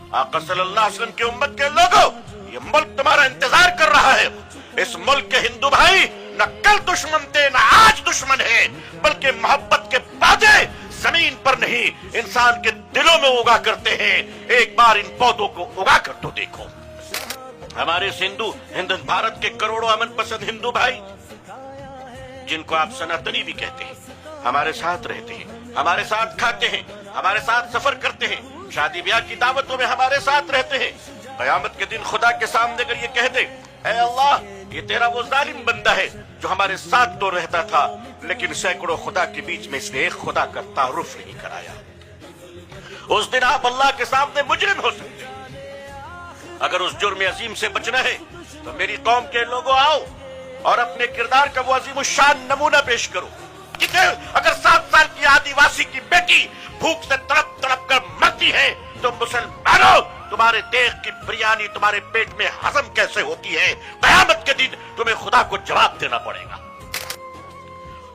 आका सल्लल्लाहु अलैहि वसल्लम की उम्मत के लोगों, ये मुल्क तुम्हारा इंतजार कर रहा है। इस मुल्क के हिंदू भाई न कल दुश्मन थे न आज दुश्मन है, बल्कि मोहब्बत के पौधे जमीन पर नहीं इंसान के दिलों में उगा करते हैं। एक बार इन पौधों को उगा कर तो देखो। हमारे हिंद भारत के करोड़ों अमन पसंद हिंदू भाई, जिनको आप सनातनी भी कहते हैं, हमारे साथ रहते हैं, हमारे साथ खाते हैं, हमारे साथ सफर करते हैं, शादी ब्याह की दावतों में हमारे साथ रहते हैं। कयामत के दिन खुदा के सामने अगर ये कह दे, ऐ अल्लाह, ये तेरा वो जालिम बंदा है जो हमारे साथ तो रहता था, लेकिन सैकड़ों खुदा के बीच में इसने एक खुदा का तारुफ नहीं कराया, उस दिन आप अल्लाह के सामने मुजरिम हो सकते हैं। अगर उस जुर्म अजीम से बचना है तो मेरी कौम के लोगों आओ और अपने किरदार का वो अजीम शान नमूना पेश करो। अगर 7 साल की आदिवासी की बेटी भूख से तड़प तड़प कर मरती है तो मुसलमानों, तुम्हारे देश की बिरयानी तुम्हारे पेट में हजम कैसे होती है? कयामत के दिन तुम्हें खुदा को जवाब देना पड़ेगा।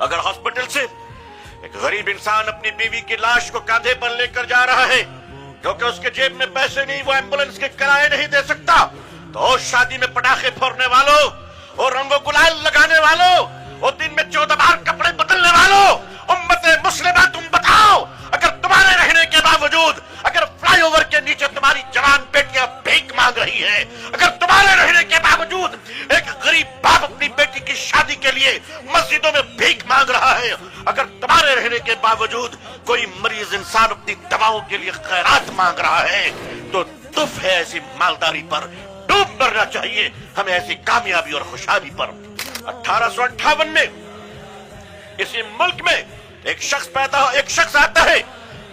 अगर हॉस्पिटल से एक गरीब इंसान अपनी बीवी की लाश को कांधे पर लेकर जा रहा है क्योंकि उसके जेब में पैसे नहीं, वो एम्बुलेंस के किराए नहीं दे सकता, तो शादी में पटाखे फोड़ने वालों और रंगो गुलाल लगाने वालों और दिन में 14 बार कपड़े बदलने वालों, उम्मते मुस्लिमा, तुम बताओ, अगर तुम्हारे रहने के बावजूद अगर फ्लाईओवर के नीचे तुम्हारी जवान बेटियां भीख मांग रही है, अगर तुम्हारे रहने के बावजूद एक गरीब बाप अपनी बेटी की शादी के लिए मस्जिदों में भीख मांग रहा है, अगर तुम्हारे रहने के बावजूद कोई मरीज इंसान अपनी दवाओं के लिए खैरात मांग रहा है, तो दुख है ऐसी मालदारी पर, डूब मरना चाहिए हमें ऐसी कामयाबी और खुशहाली पर। 1858 में इसी मुल्क में एक शख्स आता है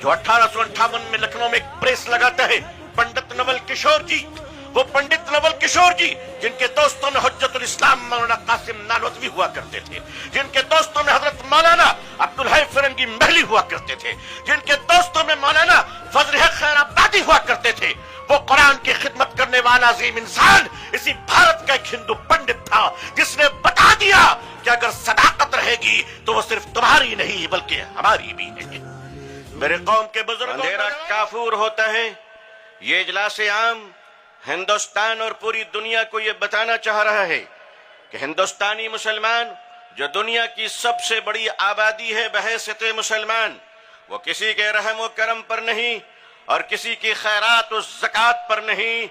जो 1858 में लखनऊ में एक प्रेस लगाता है, पंडित नवल किशोर जी। वो पंडित नवल किशोर जी जिनके दोस्तों में हुज्जतुल इस्लाम मौलाना कासिम नानोतवी हुआ करते थे, जिनके दोस्तों में हजरत मौलाना अब्दुल हई फिरंगी महली हुआ करते थे, जिनके दोस्तों में मौलाना फजल हक खैराबादी हुआ करते थे, वो कुरान की खिदमत करने वाला अजीम इंसान इसी भारत का एक हिंदू पंडित था जिसने बता दिया कि अगर सदाकत रहेगी तो वो सिर्फ तुम्हारी नहीं बल्कि हमारी भी है। मेरे कौम के बुजुर्ग, अंधेरा काफूर होता है। ये इजलास आम हिंदुस्तान और पूरी दुनिया को ये बताना चाह रहा है कि हिंदुस्तानी मुसलमान जो दुनिया की सबसे बड़ी आबादी है बहैसियत मुसलमान, वो किसी के रहम व करम पर नहीं और किसी की खैरात और ज़कात पर नहीं,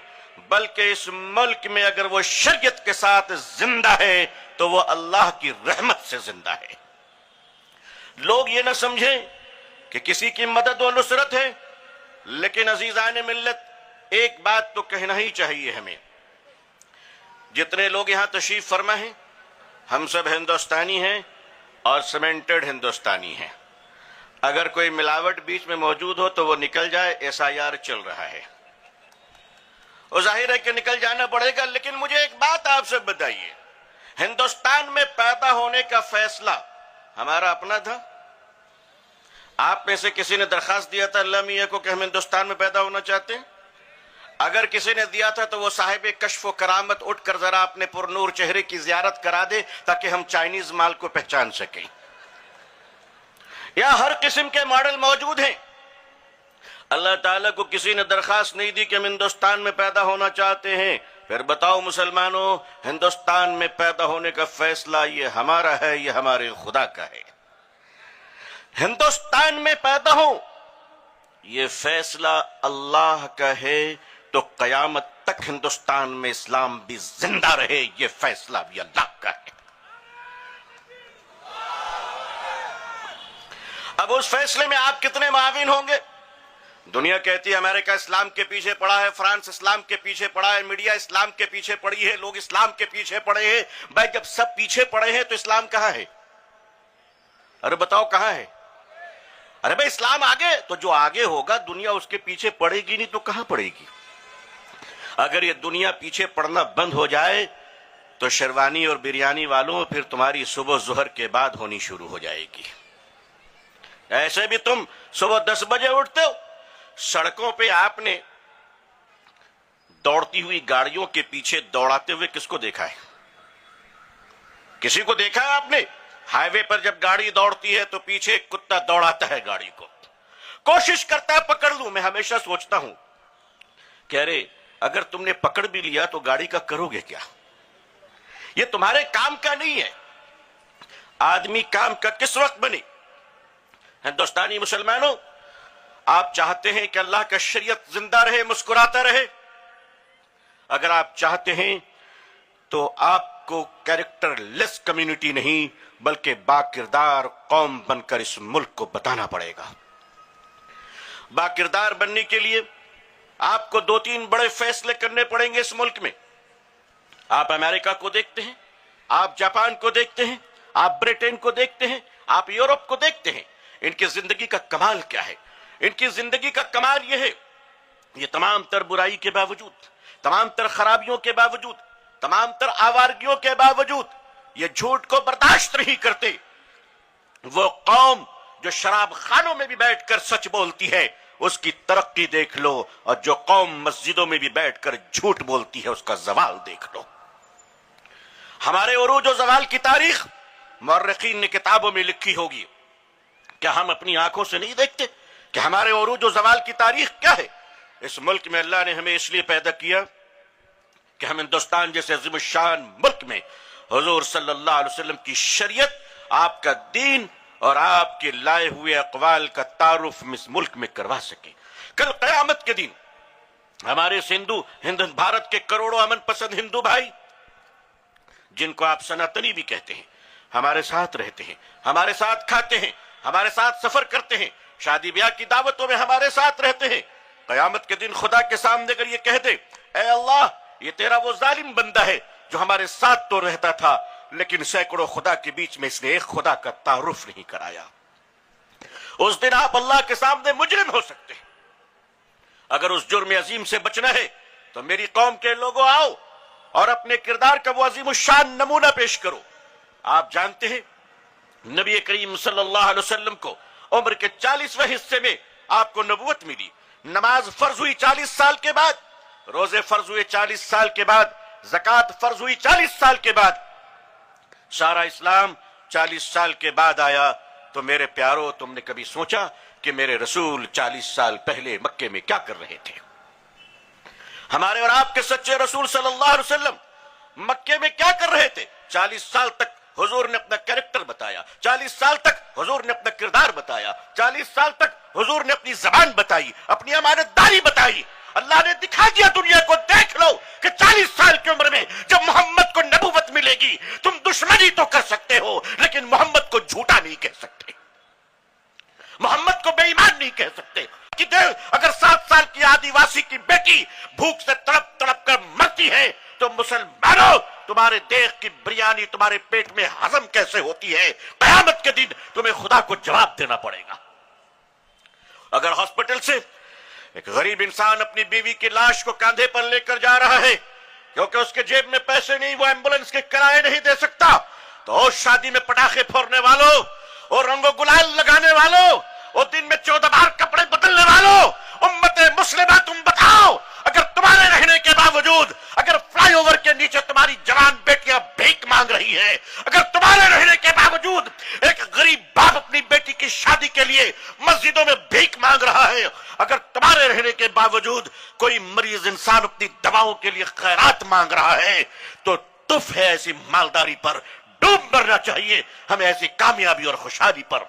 बल्कि इस मुल्क में अगर वो शरीयत के साथ जिंदा है तो वो अल्लाह की रहमत से जिंदा है। लोग ये ना समझें कि किसी की मदद व नुसरत है, लेकिन अजीजान मिल्लत, एक बात तो कहना ही चाहिए हमें। जितने लोग यहां तशरीफ फरमा हैं, हम सब हिंदुस्तानी हैं और सीमेंटेड हिंदुस्तानी हैं। अगर कोई मिलावट बीच में मौजूद हो तो वो निकल जाए, SIR चल रहा है, और जाहिर है कि निकल जाना पड़ेगा। लेकिन मुझे एक बात आपसे बताइए, हिंदुस्तान में पैदा होने का फैसला हमारा अपना था? आप में से किसी ने दरखास्त दिया था अल्लाह मियां को कि हम हिंदुस्तान में पैदा होना चाहते हैं? अगर किसी ने दिया था तो वो साहिब कश्फ व करामत उठकर जरा अपने पुरनूर चेहरे की जियारत करा दे ताकि हम चाइनीज माल को पहचान सकें। यहां हर किस्म के मॉडल मौजूद हैं। अल्लाह ताला को किसी ने दरखास्त नहीं दी कि हम हिंदुस्तान में पैदा होना चाहते हैं। फिर बताओ मुसलमानों, हिंदुस्तान में पैदा होने का फैसला ये हमारा है, ये हमारे खुदा का है। हिंदुस्तान में पैदा हो ये फैसला अल्लाह का है, तो कयामत तक हिंदुस्तान में इस्लाम भी जिंदा रहे, ये फैसला भी अल्लाह का है। अब उस फैसले में आप कितने माविन होंगे? दुनिया कहती है अमेरिका इस्लाम के पीछे पड़ा है, फ्रांस इस्लाम के पीछे पड़ा है, मीडिया इस्लाम के पीछे पड़ी है, लोग इस्लाम के पीछे पड़े हैं। भाई जब सब पीछे पड़े हैं तो इस्लाम कहां है? अरे बताओ कहां है? अरे भाई इस्लाम आगे, तो जो आगे होगा दुनिया उसके पीछे पड़ेगी नहीं तो कहां पड़ेगी? अगर ये दुनिया पीछे पड़ना बंद हो जाए तो शेरवानी और बिरयानी वालों फिर तुम्हारी सुबह जोहर के बाद होनी शुरू हो जाएगी। ऐसे भी तुम सुबह 10 बजे उठते हो, सड़कों पे आपने दौड़ती हुई गाड़ियों के पीछे दौड़ाते हुए किसको देखा है? किसी को देखा है आपने? हाईवे पर जब गाड़ी दौड़ती है तो पीछे एक कुत्ता दौड़ाता है गाड़ी को, कोशिश करता है पकड़ लूं। मैं हमेशा सोचता हूं कह रहे अगर तुमने पकड़ भी लिया तो गाड़ी का करोगे क्या? ये तुम्हारे काम का नहीं है। आदमी काम का किस वक्त बने? हिंदुस्तानी मुसलमानों, आप चाहते हैं कि अल्लाह का शरीयत जिंदा रहे, मुस्कुराता रहे? अगर आप चाहते हैं तो आपको कैरेक्टर लेस कम्युनिटी नहीं बल्कि बाकिरदार कौम बनकर इस मुल्क को बताना पड़ेगा। बाकिरदार बनने के लिए आपको 2-3 बड़े फैसले करने पड़ेंगे इस मुल्क में। आप अमेरिका को देखते हैं, आप जापान को देखते हैं, आप ब्रिटेन को देखते हैं, आप यूरोप को देखते हैं। इनकी जिंदगी का कमाल क्या है? इनकी जिंदगी का कमाल यह है, ये तमाम तर बुराई के बावजूद, तमाम तर खराबियों के बावजूद, तमाम तर आवारगियों के बावजूद ये झूठ को बर्दाश्त नहीं करते। वो कौम जो शराब खानों में भी बैठकर सच बोलती है उसकी तरक्की देख लो, और जो कौम मस्जिदों में भी बैठकर झूठ बोलती है उसका जवाल देख लो। हमारे उरूज और जवाल की तारीख मुअर्रिखीन ने किताबों में लिखी होगी। क्या हम अपनी आंखों से नहीं देखते कि हमारे उरूज और जवाल की तारीख क्या है? इस मुल्क में अल्लाह ने हमें इसलिए पैदा किया कि हम हिंदुस्तान जैसे अज़ीमुश्शान मुल्क में हुजूर सल्लल्लाहु अलैहि वसल्लम की शरीयत, आपका दीन और आपके लाए हुए अक़वाल का तारुफ इस मुल्क में करवा सके। कल क़यामत के दिन हमारे हिंदू भारत के करोड़ों अमन पसंद हिंदू भाई, जिनको आप सनातनी भी कहते हैं, हमारे साथ रहते हैं, हमारे साथ खाते हैं, हमारे साथ सफर करते हैं, शादी ब्याह की दावतों में हमारे साथ रहते हैं। क़यामत के दिन खुदा के सामने अगर ये कह दे, ऐ अल्लाह, ये तेरा वो जालिम बंदा है जो हमारे साथ तो रहता था लेकिन सैकड़ों खुदा के बीच में इसने एक खुदा का तारुफ नहीं कराया, उस दिन आप अल्लाह के सामने मुजरिम हो सकते हैं। अगर उस जुर्म अजीम से बचना है तो मेरी कौम के लोगों आओ और अपने किरदार का वो अजीमुश्शान नमूना पेश करो। आप जानते हैं नबी करीम सल्लल्लाहु अलैहि वसल्लम को उम्र के 40वें हिस्से में आपको नबूवत मिली। नमाज फर्ज हुई 40 साल के बाद, रोजे फर्ज हुए 40 साल के बाद, ज़कात फर्ज हुई 40 साल के बाद, सारा इस्लाम 40 साल के बाद आया। तो मेरे प्यारो, तुमने कभी सोचा कि मेरे रसूल 40 साल पहले मक्के में क्या कर रहे थे? हमारे और आपके सच्चे रसूल सल्लल्लाहु अलैहि वसल्लम मक्के में क्या कर रहे थे? 40 साल तक हुजूर ने अपना कैरेक्टर बताया, 40 साल तक हुजूर ने अपना किरदार बताया, 40 साल तक हुजूर ने अपनी जबान बताई, अपनी अमानतदारी बताई। अल्लाह ने दिखा दिया दुनिया को, देख लो कि 40 साल की उम्र में जब मोहम्मद को नबूवत मिलेगी, तुम दुश्मनी तो कर सकते हो लेकिन मोहम्मद को झूठा नहीं कह सकते, मोहम्मद को बेईमान नहीं कह सकते। कि अगर 7 साल की आदिवासी की बेटी भूख से तड़प तड़प कर मरती है तो मुसलमानों, तुम्हारे देश की बिरयानी तुम्हारे पेट में हजम कैसे होती है? क़यामत के दिन तुम्हें खुदा को जवाब देना पड़ेगा। अगर हॉस्पिटल से एक गरीब इंसान अपनी बीवी की लाश को कांधे पर लेकर जा रहा है क्योंकि उसके जेब में पैसे नहीं, वो एम्बुलेंस के किराए नहीं दे सकता, तो उस शादी में पटाखे फोड़ने वालों और रंगो गुलाल लगाने वालों और दिन में 14 बार कपड़े बदलने वालों, उम्मते मुस्लिमा, तुम बताओ, अगर तुम्हारे रहने के बावजूद, अगर फ्लाईओवर के नीचे तुम्हारी जवान बेटियां भीख मांग रही है, अगर तुम्हारे रहने के बावजूद एक गरीब बाप अपनी बेटी की शादी के लिए मस्जिदों में भीख मांग रहा है, अगर तुम्हारे रहने के बावजूद कोई मरीज इंसान अपनी दवाओं के लिए खैरात मांग रहा है, तो तुफ है ऐसी मालदारी पर, डूब मरना चाहिए हमें ऐसी कामयाबी और खुशहाली पर।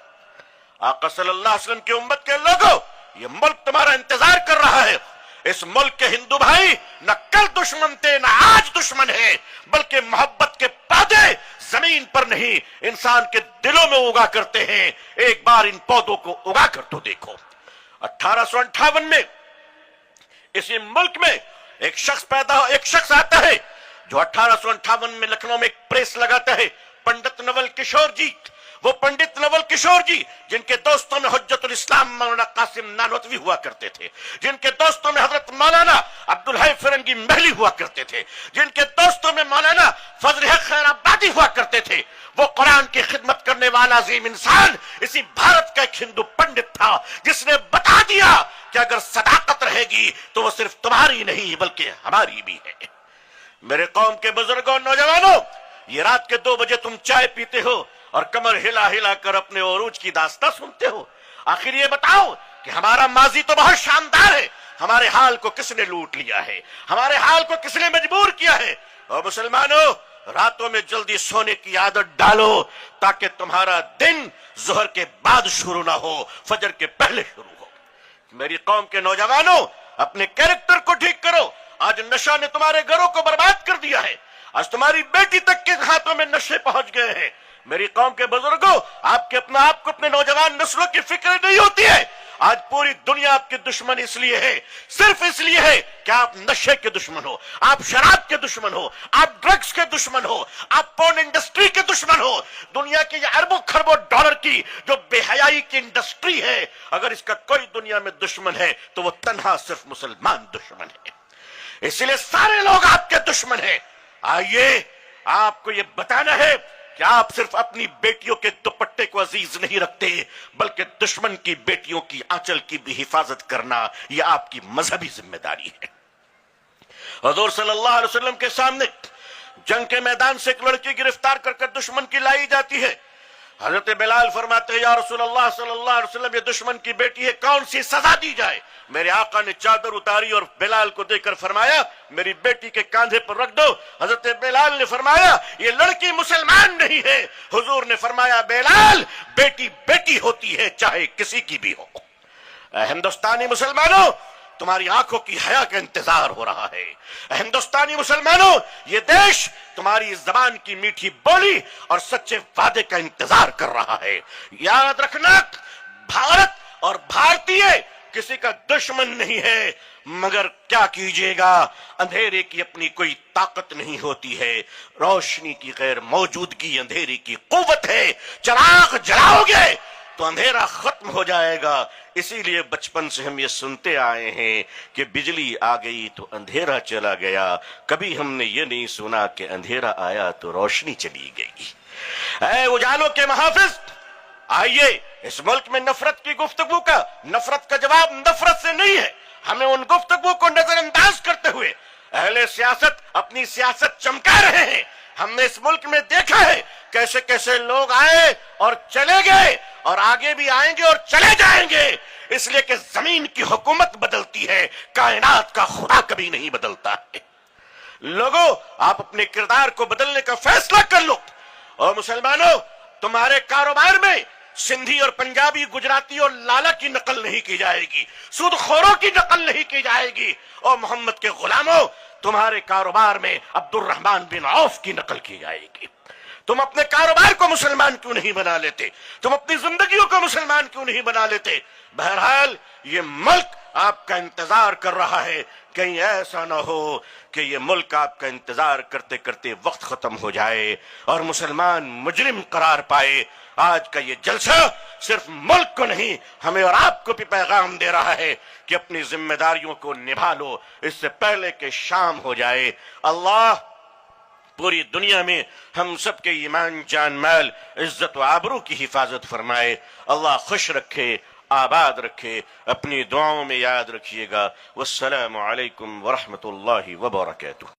आका सल्लल्लाहु अलैहि वसल्लम की उम्मत के लोगों, ये मुल्क तुम्हारा इंतजार कर रहा है। इस मुल्क के हिंदू भाई न कल दुश्मन थे न आज दुश्मन है, बल्कि मोहब्बत के पौधे जमीन पर नहीं इंसान के दिलों में उगा करते हैं। एक बार इन पौधों को उगा कर तो देखो। 1858 में इसी मुल्क में एक शख्स आता है जो 1858 में लखनऊ में एक प्रेस लगाता है, पंडित नवल किशोर जी। वो पंडित नवल किशोर जी जिनके दोस्तों में हुज्जतुल इस्लाम मौलाना कासिम नानोतवी हुआ करते थे, जिनके दोस्तों में हजरत मौलाना अब्दुल हई फिरंगी महली हुआ करते थे, जिनके दोस्तों में मौलाना फजल हक खैराबादी हुआ करते थे, वो कुरान की खिदमत करने वाला अजीम इंसान इसी भारत का एक हिंदू पंडित था जिसने बता दिया कि अगर सदाकत रहेगी तो वो सिर्फ तुम्हारी नहीं बल्कि हमारी भी है। मेरे कौम के बुजुर्गों, नौजवानों, ये रात के 2 बजे तुम चाय पीते हो और कमर हिला हिला कर अपने उरूज की दास्तां सुनते हो। आखिर ये बताओ कि हमारा माजी तो बहुत शानदार है, ہمارے حال کو کس نے لوٹ لیا ہے، ہمارے حال کو کس نے مجبور کیا ہے؟ اور مسلمانوں، راتوں میں جلدی سونے کی عادت ڈالو تاکہ تمہارا دن ظہر کے بعد شروع نہ ہو، فجر کے پہلے شروع ہو۔ میری قوم کے نوجوانوں، اپنے کیریکٹر کو ٹھیک کرو۔ آج نشہ نے تمہارے گھروں کو برباد کر دیا ہے، آج تمہاری بیٹی تک کے ہاتھوں میں نشے پہنچ گئے ہیں۔ میری قوم کے بزرگوں، آپ کو اپنے نوجوان نسلوں کی فکر نہیں ہوتی ہے۔ آج پوری دنیا آپ کے دشمن اس لیے ہے، صرف اس لیے ہے کہ آپ نشے کے دشمن ہو، آپ شراب کے دشمن ہو، آپ ڈرگز کے دشمن ہو، آپ پورن انڈسٹری کے دشمن ہو۔ دنیا کی یہ اربوں خربوں ڈالر کی جو بے حیائی کی انڈسٹری ہے، اگر اس کا کوئی دنیا میں دشمن ہے تو وہ تنہا صرف مسلمان دشمن ہے۔ اس لیے سارے لوگ آپ کے دشمن ہیں۔ آئیے آپ کو یہ بتانا ہے کہ آپ صرف اپنی بیٹیوں کے دوپٹے کو عزیز نہیں رکھتے، بلکہ دشمن کی بیٹیوں کی آنچل کی بھی حفاظت کرنا یہ آپ کی مذہبی ذمہ داری ہے۔ حضور صلی اللہ علیہ وسلم کے سامنے جنگ کے میدان سے ایک لڑکی گرفتار کر کر دشمن کی لائی جاتی ہے۔ حضرت بلال فرماتے ہیں، یا رسول اللہ صلی اللہ علیہ وسلم، یہ دشمن کی بیٹی ہے، کون سی سزا دی جائے؟ میرے آقا نے چادر اتاری اور بلال کو دے کر فرمایا، میری بیٹی کے کاندھے پر رکھ دو۔ حضرت بلال نے فرمایا، یہ لڑکی مسلمان نہیں ہے۔ حضور نے فرمایا، بلال، بیٹی بیٹی ہوتی ہے چاہے کسی کی بھی ہو۔ اے ہندوستانی مسلمانوں، تمہاری آنکھوں کی حیا کا انتظار ہو رہا ہے۔ ہندوستانی مسلمانوں، یہ دیش تمہاری زبان کی میٹھی بولی اور سچے وعدے کا انتظار کر رہا ہے۔ یاد رکھنا، بھارت اور بھارتی کسی کا دشمن نہیں ہے، مگر کیا کیجیے گا، اندھیرے کی اپنی کوئی طاقت نہیں ہوتی ہے، روشنی کی غیر موجودگی اندھیرے کی قوت ہے۔ چراغ جلاؤ گے تو اندھیرا ختم ہو جائے گا۔ اسی لیے بچپن سے ہم یہ سنتے آئے ہیں کہ بجلی آ گئی تو اندھیرا چلا گیا، کبھی ہم نے یہ نہیں سنا کہ اندھیرا آیا تو روشنی چلی گئی۔ اے اجالوں کے محافظ، آئیے اس ملک میں نفرت کی گفتگو کا، نفرت کا جواب نفرت سے نہیں ہے۔ ہمیں ان گفتگو کو نظر انداز کرتے ہوئے اہل سیاست اپنی سیاست چمکا رہے ہیں۔ ہم نے اس ملک میں دیکھا ہے کیسے کیسے لوگ آئے اور چلے گئے، اور آگے بھی آئیں گے اور چلے جائیں گے، اس لیے کہ زمین کی حکومت بدلتی ہے، کائنات کا خدا کبھی نہیں بدلتا ہے۔ لوگوں، آپ اپنے کردار کو بدلنے کا فیصلہ کر لو۔ اور مسلمانوں، تمہارے کاروبار میں سندھی اور پنجابی، گجراتی اور لالا کی نقل نہیں کی جائے گی، سود خوروں کی نقل نہیں کی جائے گی۔ اور محمد کے غلاموں، تمہارے کاروبار میں عبد الرحمن بن عوف کی نقل کی جائے گی۔ تم اپنے کاروبار کو مسلمان کیوں نہیں بنا لیتے؟ تم اپنی زندگیوں کو مسلمان کیوں نہیں بنا لیتے؟ بہرحال یہ ملک آپ کا انتظار کر رہا ہے، کہیں ایسا نہ ہو کہ یہ ملک آپ کا انتظار کرتے کرتے وقت ختم ہو جائے اور مسلمان مجرم قرار پائے۔ آج کا یہ جلسہ صرف ملک کو نہیں، ہمیں اور آپ کو بھی پیغام دے رہا ہے کہ اپنی ذمہ داریوں کو نبھا لو اس سے پہلے کہ شام ہو جائے۔ اللہ پوری دنیا میں ہم سب کے ایمان، جان، مال، عزت و آبرو کی حفاظت فرمائے۔ اللہ خوش رکھے، آباد رکھے، اپنی دعاؤں میں یاد رکھیے گا۔ والسلام علیکم ورحمۃ اللہ وبرکاتہ۔